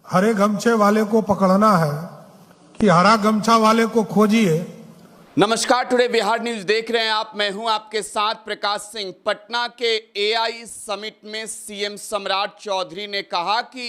हरे गमछे वाले को पकड़ना है कि हरा गमछा वाले को खोजिए। नमस्कार, टुडे बिहार न्यूज देख रहे हैं आप। मैं हूं आपके साथ प्रकाश सिंह। पटना के एआई समिट में सीएम सम्राट चौधरी ने कहा कि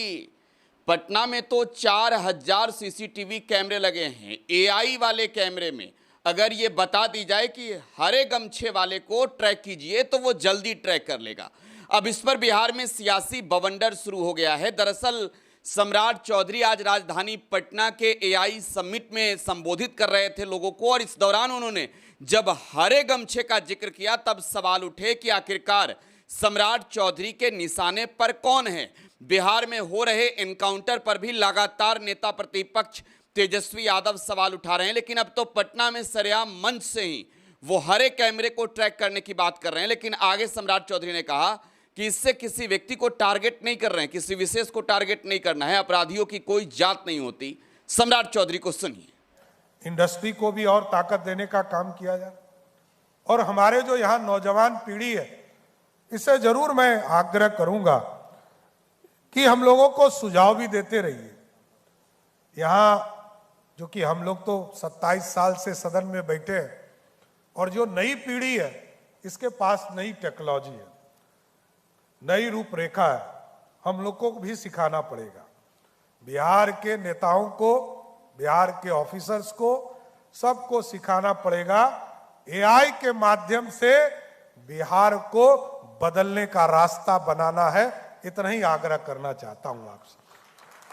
पटना में तो 4000 सीसीटीवी कैमरे लगे हैं। एआई वाले कैमरे में अगर ये बता दी जाए कि हरे गमछे वाले को ट्रैक कीजिए तो वो जल्दी ट्रैक कर लेगा। अब इस पर बिहार में सियासी बवंडर शुरू हो गया है। दरअसल सम्राट चौधरी आज राजधानी पटना के एआई समिट में संबोधित कर रहे थे लोगों को, और इस दौरान उन्होंने जब हरे गमछे का जिक्र किया तब सवाल उठे कि आखिरकार सम्राट चौधरी के निशाने पर कौन है। बिहार में हो रहे एनकाउंटर पर भी लगातार नेता प्रतिपक्ष तेजस्वी यादव सवाल उठा रहे हैं, लेकिन अब तो पटना में सरेआम मंच से ही वो हरे कैमरे को ट्रैक करने की बात कर रहे हैं। लेकिन आगे सम्राट चौधरी ने कहा कि इससे किसी व्यक्ति को टारगेट नहीं कर रहे हैं, किसी विशेष को टारगेट नहीं करना है, अपराधियों की कोई जात नहीं होती। सम्राट चौधरी को सुनिए। इंडस्ट्री को भी और ताकत देने का काम किया जाए, और हमारे जो यहाँ नौजवान पीढ़ी है इससे जरूर मैं आग्रह करूंगा कि हम लोगों को सुझाव भी देते रहिए। यहाँ जो कि हम लोग तो 27 साल से सदन में बैठे हैं, और जो नई पीढ़ी है इसके पास नई टेक्नोलॉजी है, नई रूपरेखा है। हम लोग को भी सिखाना पड़ेगा। बिहार के नेताओं को, बिहार के ऑफिसर्स को, सबको सिखाना पड़ेगा। एआई के माध्यम से बिहार को बदलने का रास्ता बनाना है। इतना ही आग्रह करना चाहता हूं आपसे,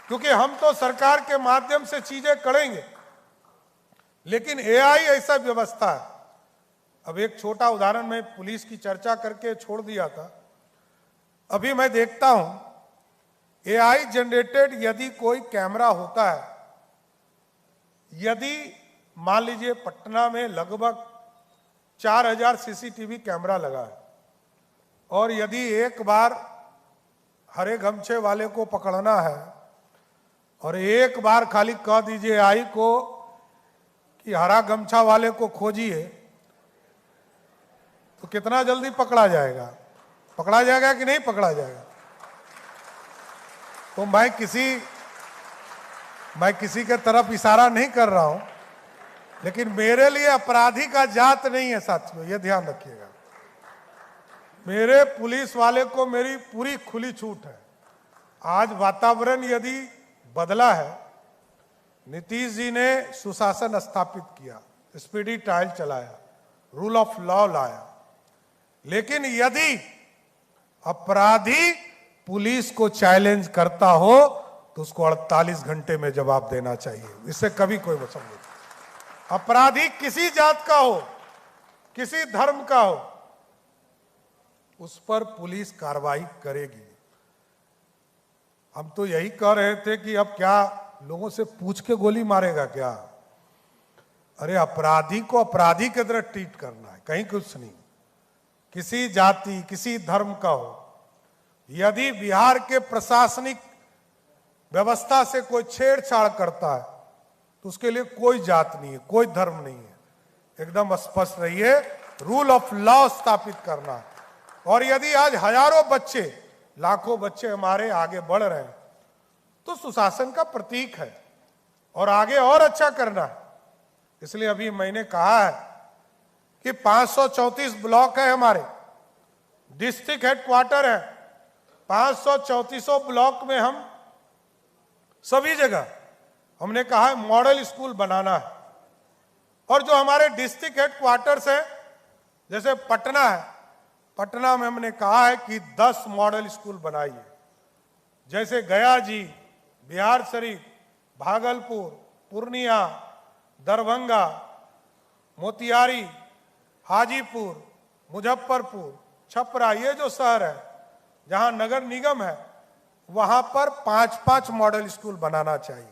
क्योंकि हम तो सरकार के माध्यम से चीजें करेंगे, लेकिन एआई ऐसा व्यवस्था है। अब एक छोटा उदाहरण मैं पुलिस की चर्चा करके छोड़ दिया था। अभी मैं देखता हूं एआई जनरेटेड यदि कोई कैमरा होता है, यदि मान लीजिए पटना में लगभग 4000 सीसीटीवी कैमरा लगा है, और यदि एक बार हरे गमछे वाले को पकड़ना है और एक बार खाली कह दीजिए एआई को कि हरा गमछा वाले को खोजिए, तो कितना जल्दी पकड़ा जाएगा? पकड़ा जाएगा कि नहीं पकड़ा जाएगा? तो मैं किसी के तरफ इशारा नहीं कर रहा हूं, लेकिन मेरे लिए अपराधी का जात नहीं है साथियों, ये ध्यान रखिएगा। मेरे पुलिस वाले को मेरी पूरी खुली छूट है। आज वातावरण यदि बदला है, नीतीश जी ने सुशासन स्थापित किया, स्पीडी ट्रायल चलाया, रूल ऑफ लॉ लाया, लेकिन यदि अपराधी पुलिस को चैलेंज करता हो तो उसको 48 घंटे में जवाब देना चाहिए। इससे कभी कोई मतलब नहीं। अपराधी किसी जात का हो, किसी धर्म का हो, उस पर पुलिस कार्रवाई करेगी। हम तो यही कह रहे थे कि अब क्या लोगों से पूछ के गोली मारेगा क्या? अरे अपराधी को अपराधी की तरह ट्रीट करना है, कहीं कुछ नहीं। किसी जाति, किसी धर्म का हो, यदि बिहार के प्रशासनिक व्यवस्था से कोई छेड़छाड़ करता है तो उसके लिए कोई जात नहीं है, कोई धर्म नहीं है। एकदम स्पष्ट रहिए, रूल ऑफ लॉ स्थापित करना है। और यदि आज हजारों बच्चे, लाखों बच्चे हमारे आगे बढ़ रहे हैं तो सुशासन का प्रतीक है, और आगे और अच्छा करना है। इसलिए अभी मैंने कहा है कि 534 ब्लॉक है, हमारे डिस्ट्रिक्ट हेडक्वार्टर है। 534 ब्लॉक में हम सभी जगह हमने कहा है मॉडल स्कूल बनाना है। और जो हमारे डिस्ट्रिक्ट हेडक्वार्टर्स है, जैसे पटना है, पटना में हमने कहा है कि 10 मॉडल स्कूल बनाइए। जैसे गया जी, बिहार शरीफ, भागलपुर, पूर्णिया, दरभंगा, मोतिहारी, हाजीपुर, मुजफ्फरपुर, छपरा, ये जो शहर है जहां नगर निगम है, वहां पर 5-5 मॉडल स्कूल बनाना चाहिए।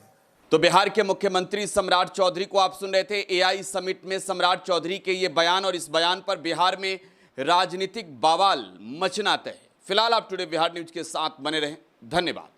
तो बिहार के मुख्यमंत्री सम्राट चौधरी को आप सुन रहे थे। एआई समिट में सम्राट चौधरी के ये बयान, और इस बयान पर बिहार में राजनीतिक बवाल मचना तय है। फिलहाल आप टुडे बिहार न्यूज के साथ बने रहें। धन्यवाद।